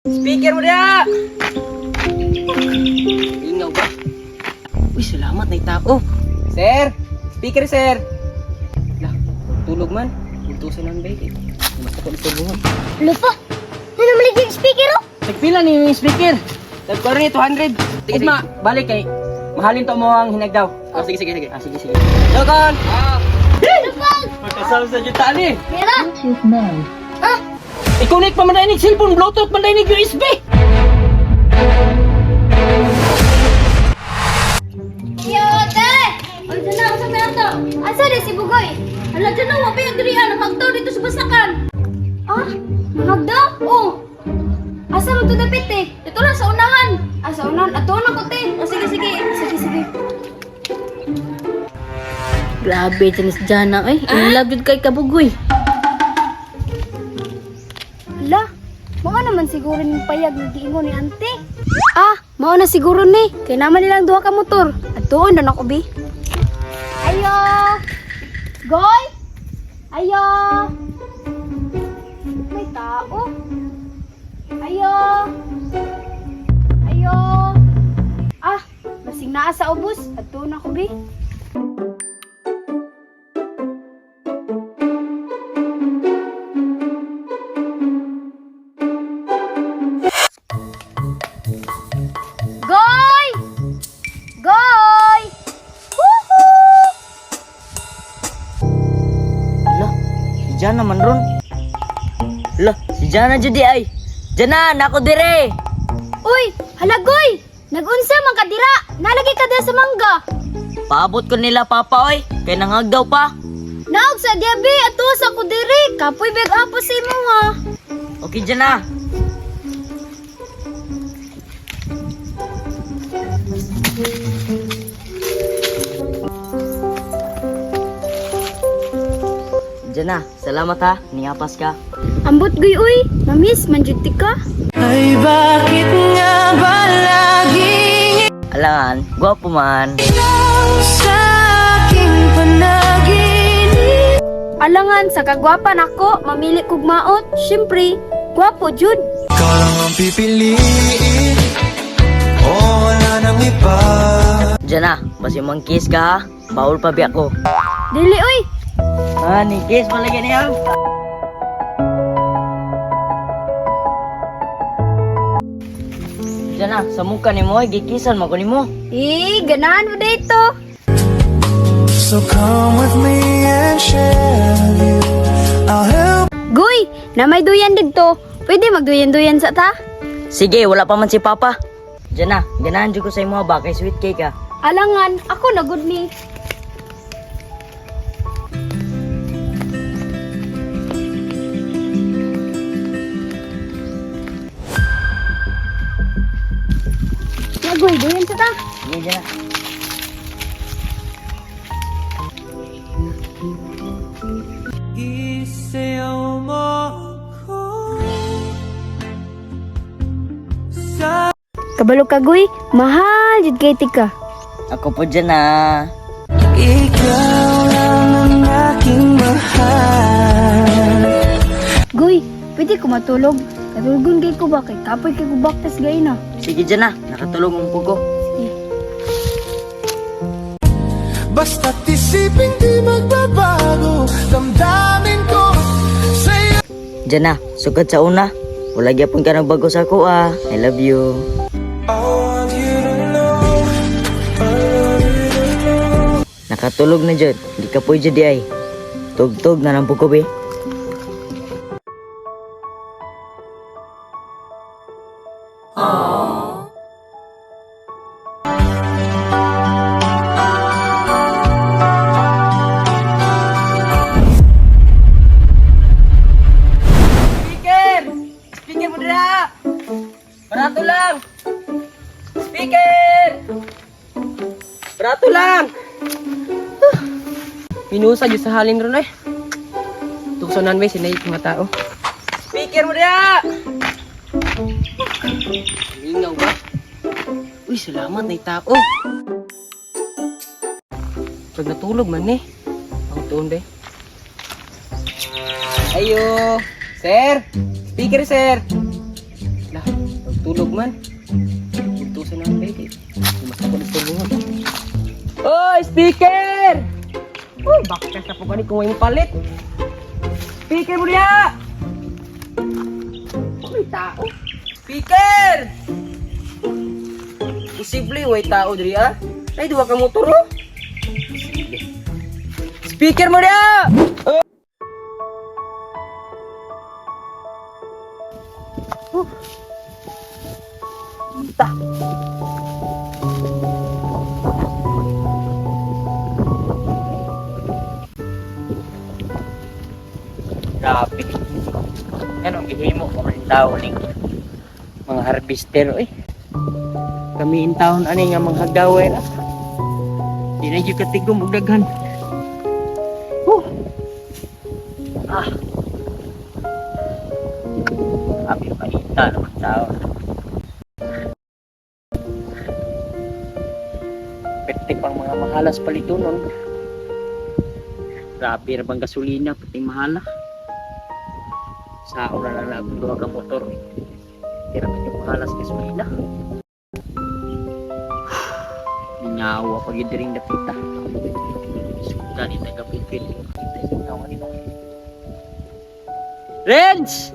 Speaker mo dia! Ingaw ba? Uy, salamat na itao. Sir! Speaker, sir! Lah, tulog man. Intusan ng bait eh. Masakot ito bungan. Lupa! Ano naman yung speaker oh? Nagpila ni yung speaker. Nagkaroon ni 200. Sige, ma, balik kay. Mahalin to mo ang hinagdaw. Oh, sige. Sige. Dogon! Lupa! Magkasama sa jutaan eh. Mira! Ah! I-connect pa man na cellphone, Bluetooth man na USB. Yote! Ay, dyan na ako sa merto. Asa di si Bugoy? Hala, dyan na, wapay ang dirian. Naghagdaw dito sa basakan. Ah? Naghagdaw? Oo. Asa mo ito dapit eh? Ito lang sa unahan. Ah, sa unahan. Ato na ko te. Ah, sige. Grabe, tinis Jana eh. Ang love yun kay Kabugoy. Hala, mao naman siguro yung payag ng giingon ni ante. Ah, mao na siguro ni. Kaya naman nilang duha ka motor. At doon na ako, bi. Ayo! Goy! Ayo! May tao. Ayo! Ah, masing naa sa ubos. At doon ako, bi. Goy! Goy! Woohoo! Lah, si Jana man ron. Lah, si Jana judi ay. Jana, nako dire. Uy, hala Goy! Nagunsa man ka dira. Nalagi ka dira sa mangga. Paabot ko nila papa oy, kay nangagdaw pa. Naog sa diabi at sa ko diri. Kapoy beg apo sa imo ha. Okay, Jana. Jana, salamat ha. Niapas ka. Ambot Goy uy. Mamis man jud ti ka. Ay, bakit nga ba laging alangan, gwapo man. Sa aking panaginip. Alangan sa kagwapan ako, mamili kog maot. Syempre, gwapo jud. Ikaw lang ang pipiliin. Wala nang iba. Jana, basi mong kiss ka ha. Bawal pa bi ako. Dili uy. Ah, ni kiss pa lagi niya. Jana, sa mukha ni mo, gikisan mo ko ni mo. Ganahan mo dito. So come with me and share you. I'll help. Goy, na may duyan dito. Pwede magduyan-duyan sa ta? Sige, wala pa man si Papa. Jana, ganahan dyan ko sa imo ba kay sweet cake ha. Alangan, ako na good ni. Nagoy, duyan sa ta. Sige, Jana. Isayaw mo ako. Kabalo ka, Goy. Mahal, jud kay tika. Ako po Jana. Ikaw lang ang aking mahal. Goy, pwede ko matulog. Katulgon kay ko ba? Kay kapoy kay ko baktas gay na. Sige Jana, nakatulog ang pugo. Basta't isipin di magbabago. Damdamin ko sa'yo. Jana, sugad sa una. Wala gyapon ka nagbago sa ako ah. I love you. I want you to know. I love you to know. Nakatulog na jud. Di ka po'y jud ay. Tug-tug na lang pugo be. Speaker mo dira. Barato lang. Speaker. Barato lang. Pinusa jud sa halin ron eh. Tuksonan may sinay mga tao. Speaker mo dira. Ingaw ba? Uy, salamat na tao. Pag natulog man eh. Ang tuon be. Ayo, sir. Speaker, sir. Lah, man. Utusan ng baby. Mas ako na tulungan. Oy, speaker! Uy, bakit sa po kung yung palit? Speaker mo niya! May tao. Speaker! Posible, may tao diri ah. Ay, duwa ka motor oh. Speaker mo niya! Grabe. Anong gihimo ko rin tao ning mga harvester oy. Kami in taon ani nga mga hagaway ra. Di na jud katigom og daghan. Ah. Abi paita naman tao. Pwede pang mga mahalas palitunon. Grabe ra bang gasolina pati mahala. Sa una lang na duha ka motor. Tira man yung mahalas gasolina. Minyawa pag yun rin napita. Suka ni taga-pipil. Renz!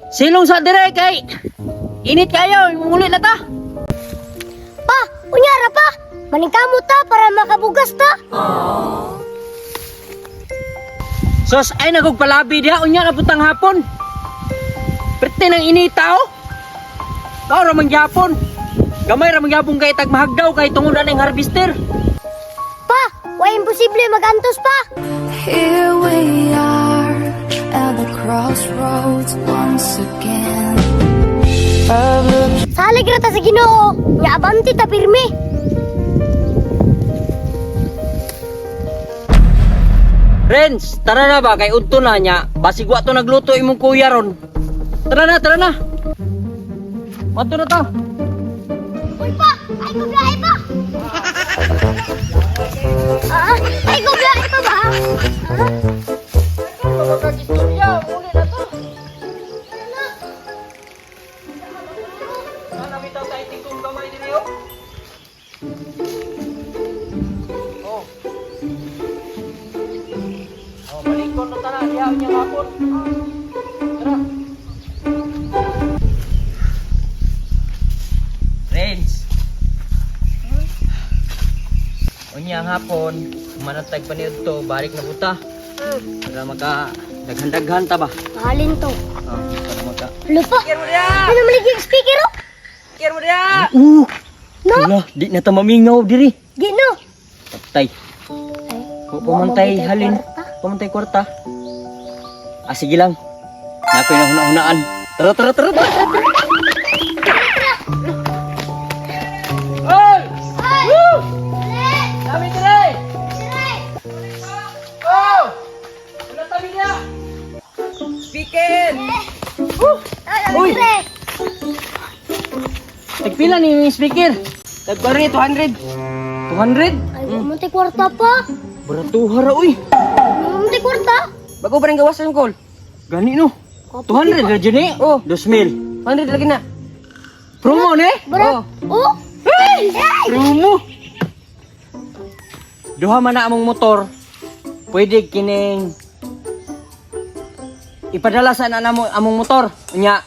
Silong sa dire kay init kayo, muli na ta. Pa, unyara pa. Maningkamot ta para makabugas ta. Sos ay nagugpalabi diha unya na putang hapon. Perte nang inita oh. Mao ra man gyapon. Gamay ra man gyapon kay tag mahagdaw kay tungod na ning harvester. Pa, way imposible magantos pa. Here we are at the crossroads once again. I've looked Salig ra ta sa Ginoo. Nya abanti ta pirmi. Renz, tara na ba kay udto na nya. Basig wa to nagluto imong kuya ron. Tara na. Mato na ta. Uy pa, ay ko biyahe pa. Ay ko biyahe pa ba? Malikon na tara, diha nya hapon. Tara. Renz. Unya ang hapon, manatag pa niyo to, balik na buta. Para maka daghan-daghan ta ba? Mahalin to. Para maka. Lupa. Speaker mo niya! Ano maligi yung speaker oh? Speaker mo niya! No? Wala, di na ta mamingaw diri. Gino. Patay. Pumantay halin. Pumantay kwarta. Ah, sige lang. Nakoy na hunaan. Tara. Oy! Ay! Dami dire! Oh! Ano tabi niya? Speaker! Uy! Tagpila ni yung speaker. Tagbari, 200. 200? Ay, munti kwarta pa. Baratuhara uy. Munti kwarta. Bago ba rin gawas yung call? Gani no. 200 ra jud ni. Oh. 2,000. 100 lagi na. Promo ni? Berat. Oh. Promo. Duha man na among motor. Pwede kining ipadala sa na namo among motor. Nya.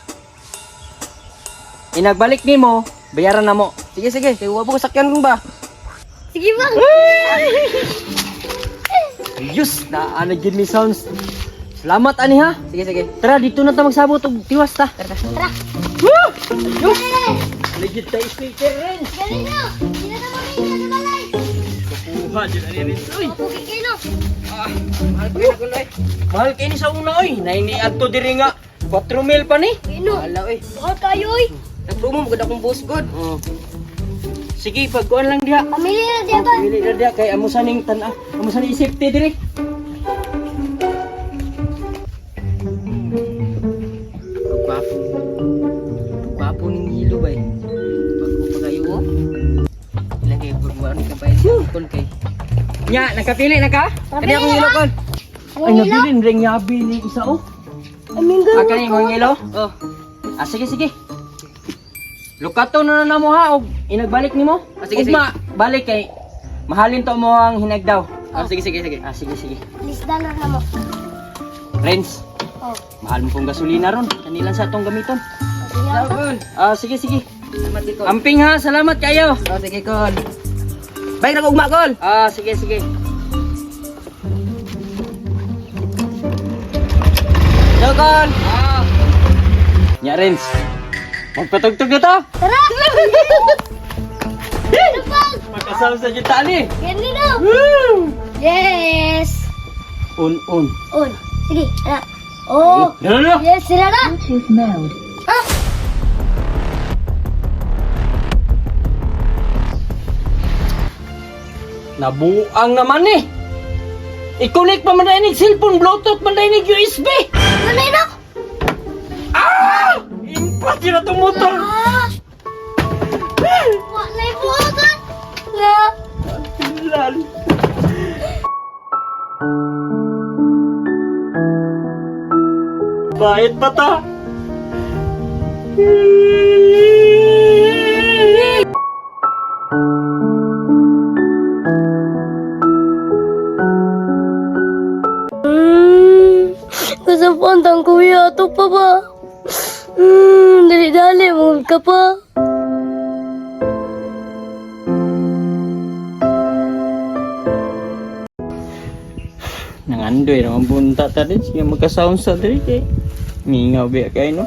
Inagbalik nimo, bayaran namo. Sige. Kaya wabo kasakyan mo ba? Sige ba? Ayos na ana gid mi sounds. Salamat ani ha. Sige. Tara dito na ta magsabot og tiwas ta. Tara. Ayos. Legit ta speaker rin. Galino. Hindi na naman kayo sa balay. Kuha jud ani rin. Uy. Pugi kayo. Mahal pa rin ako na Mahal kay ni sa una oy. Naini adto diri nga 4,000 pa ni. Gino. Wala eh. Bakit kayo oy? Nag-promo, maganda akong boss good. Sige, pagkuan lang diha. Pamili na diyan ba? Pili na diha kay amo sa ning tan-a. Amo sa ning safety diri. Gwapo ning hilo ba eh. Bago pa kayo oh. Ilang kayo gurguan ka pa yung kon kay. Nya, nakapili na ka? Kani akong hilo kon. Ay, nabilin ring yabi ni isa oh. Aming Ah, kani mo hilo? Oh. Sige, sige. Lukato na mo ha, og inagbalik nimo. Sige, sige. Ugma, balik kay mahalin to mo ang hinagdaw. Sige, sige, sige. Sige, sige. Lisdan na mo. Friends, Oh. mahal mo pong gasolina ron. Kanilang sa atong gamiton. Sige, Kol. Sige, sige. Salamat si Kol. Amping ha, salamat kayo. Sige, Kol. Bye na ugma, Kol. Sige, sige. Hello, Kol. Nya, Renz. Magpatugtog na to. Tara! Ano pa? Magkasama sa juta ni. Gani na! Yes! Un. On. Sige, tara. Oh! No. Yes, sila na! Ah! Nabuang naman eh. I-connect pa man na inig cellphone, Bluetooth man na inig USB. Nanay na! Impas yun na itong motor. Ah! Wala yung buhagan! Na! Lalo. Bayad pa ta. Kasampantang kuya, ito pa ba? Dali-dali, mong ka pa. Nangandoy naman punta ta din. Sige magkasound sa diri kay. Mingaw biya kayo no.